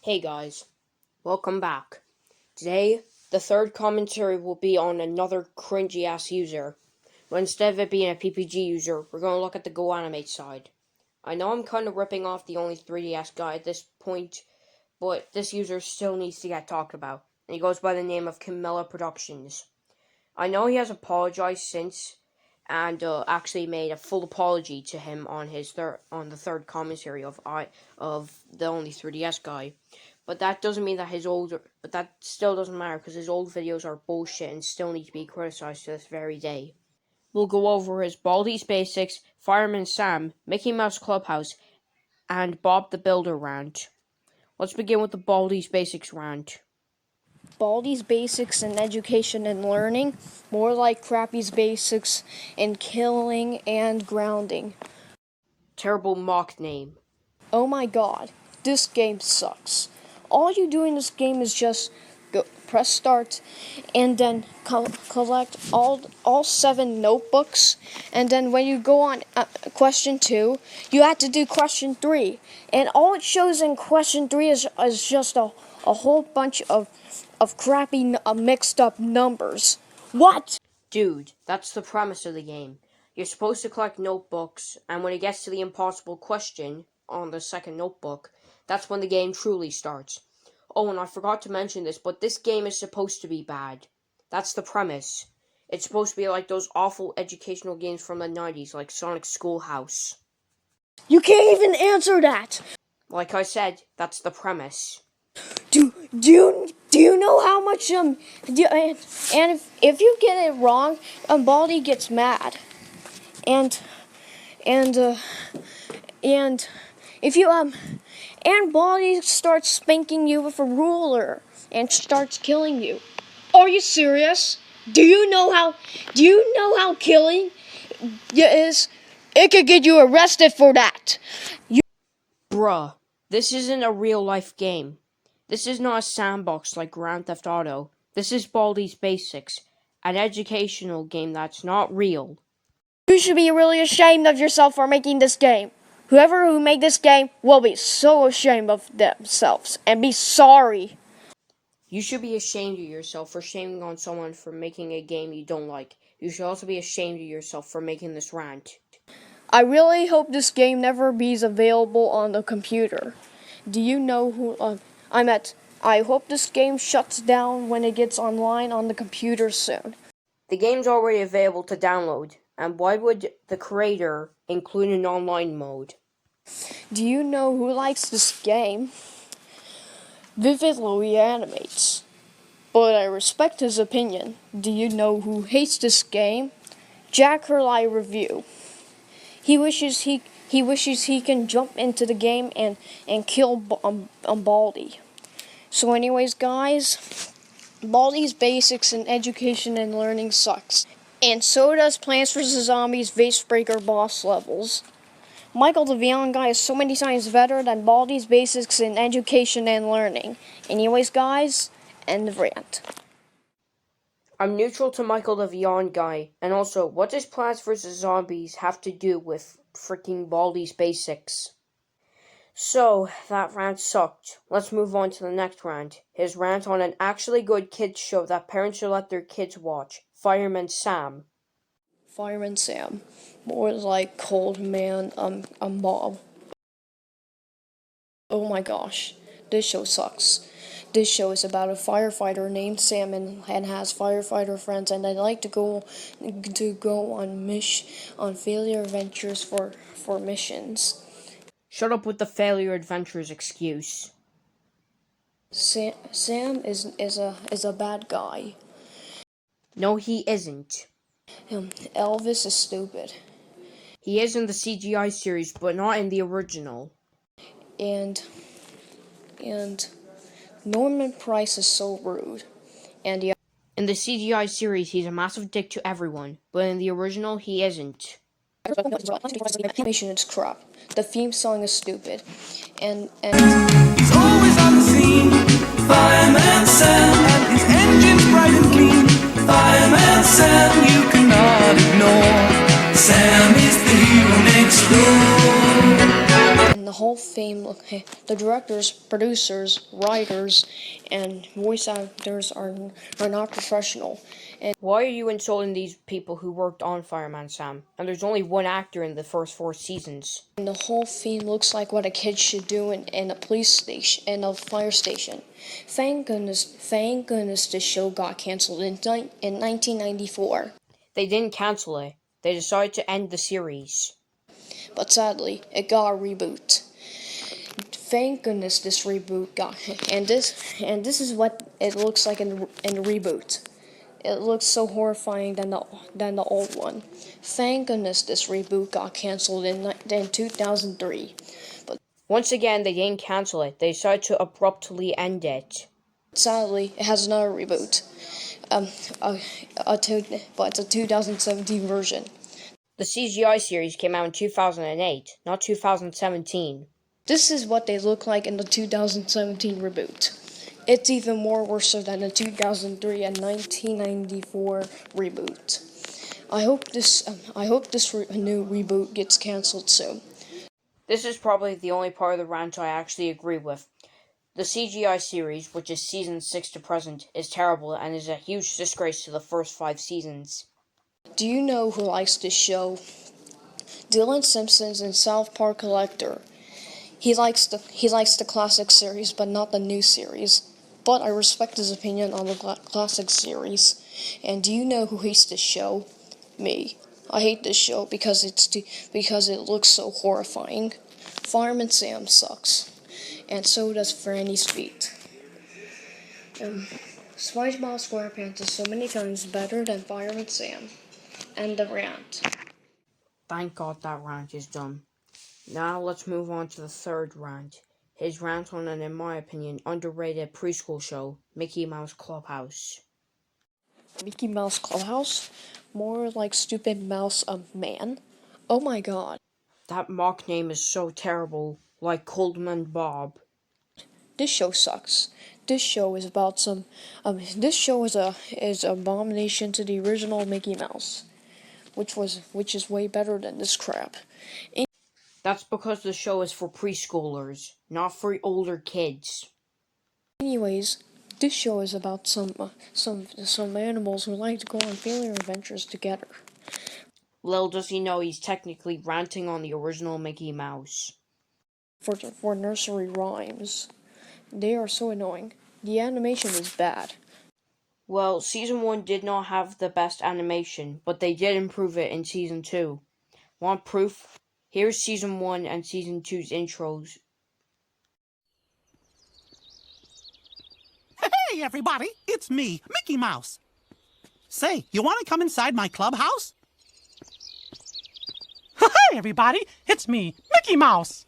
Hey guys, welcome back. Today, the third commentary will be on another cringy ass user. But instead of it being a PPG user, we're going to look at the Go Animate side. I know I'm kind of ripping off the only 3DS guy at this point, but this user still needs to get talked about. And he goes by the name of Camilla Productions. I know he has apologized since, and actually made a full apology to him on the third commentary of the only 3DS guy. But that doesn't mean that but that still doesn't matter because his old videos are bullshit and still need to be criticized to this very day. We'll go over his Baldis Basics, Fireman Sam, Mickey Mouse Clubhouse, and Bob the Builder rant. Let's begin with the Baldis Basics rant. Baldis Basics in education and learning, more like Crappy's Basics in killing and grounding. Terrible mock name. Oh my god, this game sucks. All you do in this game is just press start and then collect all 7 notebooks, and then when you go on question 2, you have to do question 3, and all it shows in question 3 is just a whole bunch of crappy mixed up numbers. What? Dude, that's the premise of the game. You're supposed to collect notebooks, and when it gets to the impossible question on the second notebook, that's when the game truly starts. Oh, and I forgot to mention this, but this game is supposed to be bad. That's the premise. It's supposed to be like those awful educational games from the 90s, like Sonic Schoolhouse. You can't even answer that! Like I said, that's the premise. Do you know how much and if you get it wrong, Baldy gets mad, and if you and Baldy starts spanking you with a ruler and starts killing you. Are you serious? Do you know how killing is? It could get you arrested for that. Bruh, this isn't a real life game. This is not a sandbox like Grand Theft Auto. This is Baldis Basics, an educational game that's not real. You should be really ashamed of yourself for making this game. Whoever who made this game will be so ashamed of themselves and be sorry. You should be ashamed of yourself for shaming on someone for making a game you don't like. You should also be ashamed of yourself for making this rant. I really hope this game never be available on the computer. Do you know who I hope this game shuts down when it gets online on the computer soon. The game's already available to download, and why would the creator include an online mode? Do you know who likes this game? Vividly Animates. But I respect his opinion. Do you know who hates this game? Jack Hurley Review. He wishes he can jump into the game and kill Baldy. So anyways, guys, Baldis Basics in education and learning sucks. And so does Plants vs. Zombies Vase Breaker boss levels. Michael the Vion guy is so many times better than Baldis Basics in education and learning. Anyways, guys, end of rant. I'm neutral to Michael the Vion guy, and also, what does Plants vs. Zombies have to do with freaking Baldis Basics? So, that rant sucked. Let's move on to the next rant. His rant on an actually good kids show that parents should let their kids watch. Fireman Sam. Fireman Sam. More like Cold Man, Bob. Oh my gosh. This show sucks. This show is about a firefighter named Sam and has firefighter friends, and they like to go on failure adventures for missions. Shut up with the failure adventures excuse. Sam is a bad guy. No, he isn't. Elvis is stupid. He is in the CGI series, but not in the original. And Norman Price is so rude. And yeah. In the CGI series, he's a massive dick to everyone, but in the original, he isn't. Animation is crap. The theme song is stupid. And he's always on the scene. Fireman Sam, and his engine's bright and clean. Fireman Sam, you cannot ignore. Sam is the hero next door. And the whole theme the directors, producers, writers, and voice actors are not professional. And Why are you insulting these people who worked on Fireman Sam? And there's only one actor in the first 4 seasons. the whole theme looks like what a kid should do in a police station, in a fire station. Thank goodness this show got canceled in 1994. They didn't cancel it. They decided to end the series. But sadly, it got a reboot. Thank goodness this reboot got, and this is what it looks like in the reboot. It looks so horrifying than the old one. Thank goodness this reboot got canceled in 2003. But Once again, they didn't cancel it. They decided to abruptly end it. sadly, it has another reboot. But it's a 2017 version. The CGI series came out in 2008, not 2017. This is what they look like in the 2017 reboot. It's even more worse than the 2003 and 1994 reboot. I hope this new reboot gets cancelled soon. This is probably the only part of the rant I actually agree with. The CGI series, which is season 6 to present, is terrible and is a huge disgrace to the first 5 seasons. Do you know who likes this show? Dylan Simpson's in South Park Collector. He likes the classic series, but not the new series. But I respect his opinion on the classic series. And do you know who hates this show? Me. I hate this show because it looks so horrifying. Fireman Sam sucks, and so does Franny's feet. SpongeBob SquarePants is so many times better than Fireman Sam. End the rant. Thank God that rant is done. Now let's move on to the third rant. His rant on an, in my opinion, underrated preschool show, Mickey Mouse Clubhouse. Mickey Mouse Clubhouse? More like Stupid Mouse Man? Oh my god. That mock name is so terrible, like Coldman Bob. This show sucks. This show is about some this show is a abomination to the original Mickey Mouse, which is way better than this crap. That's because the show is for preschoolers, not for older kids. Anyways, this show is about some animals who like to go on family adventures together. Little does he know he's technically ranting on the original Mickey Mouse. For nursery rhymes. They are so annoying. The animation is bad. Well, season 1 did not have the best animation, but they did improve it in season 2. Want proof? Here's season 1 and season 2's intros. Hey everybody, it's me, Mickey Mouse. Say, you want to come inside my clubhouse? Hey everybody, it's me, Mickey Mouse.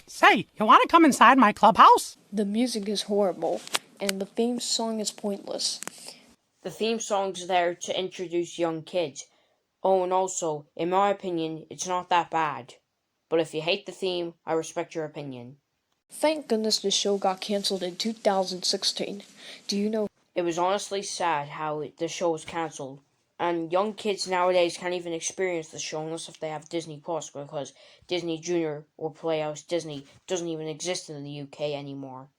Say, you want to come inside my clubhouse? The music is horrible, and the theme song is pointless. The theme song's there to introduce young kids. Oh, and also, in my opinion, it's not that bad. But if you hate the theme, I respect your opinion. Thank goodness the show got cancelled in 2016. Do you know? It was honestly sad how the show was cancelled. And young kids nowadays can't even experience the show unless if they have Disney Plus, because Disney Junior or Playhouse Disney doesn't even exist in the UK anymore.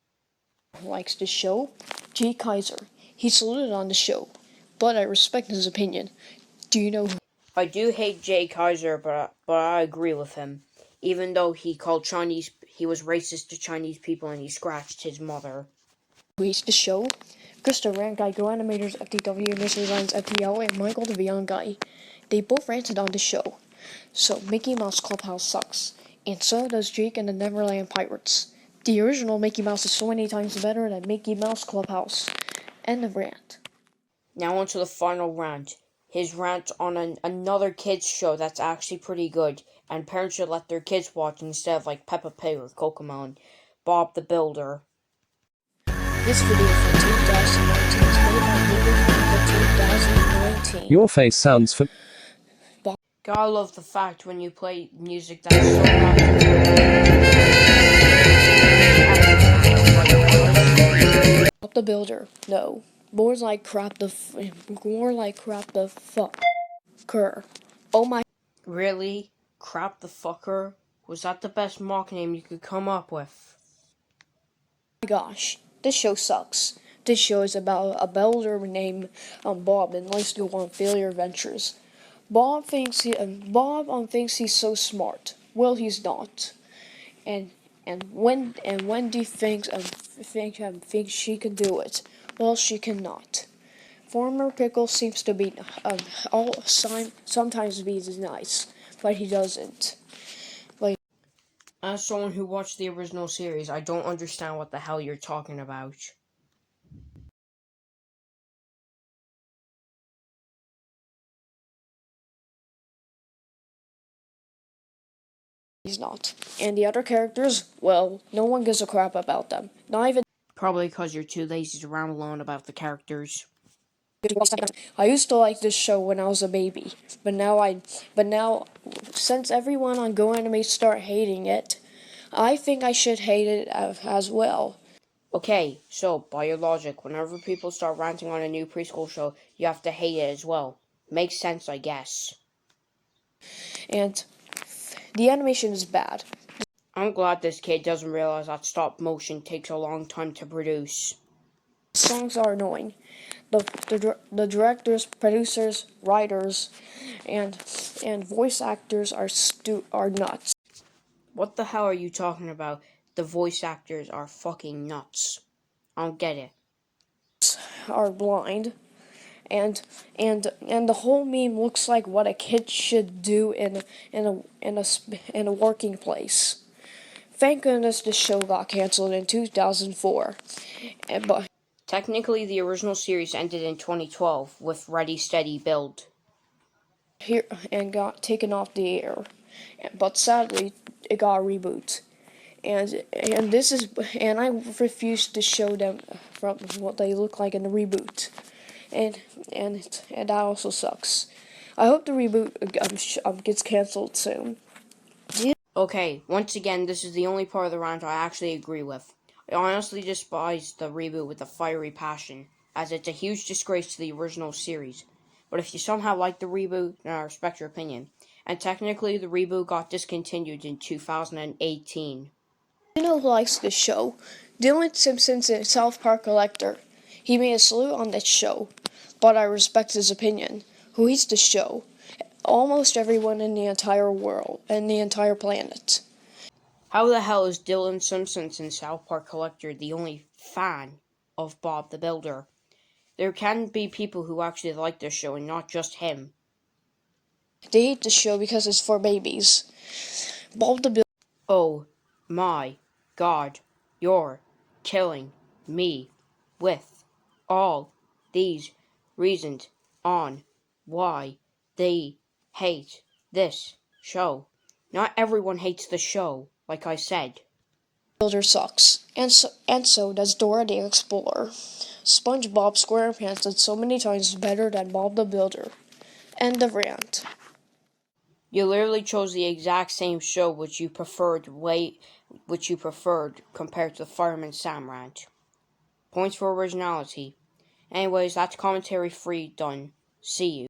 Likes the show? Jay Kaiser. He saluted on the show, but I respect his opinion. Do you know? I do hate Jay Kaiser, but I agree with him. Even though he was racist to Chinese people and he scratched his mother. Who hates the show? Krista Rant Guy, Go Animators, FTW, Nursery Rhymes, FTL, and Michael the Beyond Guy. They both ranted on the show. So Mickey Mouse Clubhouse sucks, and so does Jake and the Neverland Pirates. The original Mickey Mouse is so many times better than Mickey Mouse Clubhouse. End of rant. Now on to the final rant. His rant on another kids show that's actually pretty good, and parents should let their kids watch instead of like Peppa Pig or Kokomon. Bob the Builder. This video for 2019 is made by Google for 2019. Your face sounds Gotta love the fact when you play music that's so loud. Bob the Builder. No. More like crap the fucker. Oh my. Really? Crap the fucker? Was that the best mock name you could come up with? Gosh, this show sucks. This show is about a builder named Bob and likes to go on failure adventures. Bob thinks he's so smart. Well, he's not. And Wendy thinks she can do it. Well, she cannot. Farmer Pickle seems to be sometimes be nice, but he doesn't. As someone who watched the original series, I don't understand what the hell you're talking about. He's not. And the other characters, well, no one gives a crap about them. Not even. Probably because you're too lazy to ramble on about the characters. I used to like this show when I was a baby, but now, since everyone on Go Anime start hating it, I think I should hate it as well. Okay, so by your logic, whenever people start ranting on a new preschool show, you have to hate it as well. Makes sense, I guess. And the animation is bad. I'm glad this kid doesn't realize that stop motion takes a long time to produce. Songs are annoying. The directors, producers, writers, and voice actors are nuts. What the hell are you talking about? The voice actors are fucking nuts. I don't get it. Are blind, and the whole meme looks like what a kid should do in a working place. Thank goodness this show got canceled in 2004. But Technically, the original series ended in 2012 with Ready Steady Build. here and got taken off the air. But sadly, it got a reboot. And I refuse to show them from what they look like in the reboot. And that also sucks. I hope the reboot gets canceled soon. Okay, once again, this is the only part of the rant I actually agree with. I honestly despise the reboot with a fiery passion, as it's a huge disgrace to the original series. But if you somehow like the reboot, then I respect your opinion. And technically, the reboot got discontinued in 2018. You know who likes this show? Dylan Simpson's in South Park Collector. He made a salute on this show, but I respect his opinion. Who hates the show? Almost everyone in the entire world and the entire planet. How the hell is Dylan Simpson's in South Park Collector the only fan of Bob the Builder? There can be people who actually like this show and not just him. They hate the show because it's for babies. Bob the Builder. Oh my god, you're killing me with all these reasons on why they hate this show. Not everyone hates the show, like I said. Builder sucks, and so does Dora the Explorer. SpongeBob SquarePants did so many times better than Bob the Builder. End of rant. You literally chose the exact same show which you preferred compared to the Fireman Sam rant. Points for originality. Anyways, that's commentary free done. See you.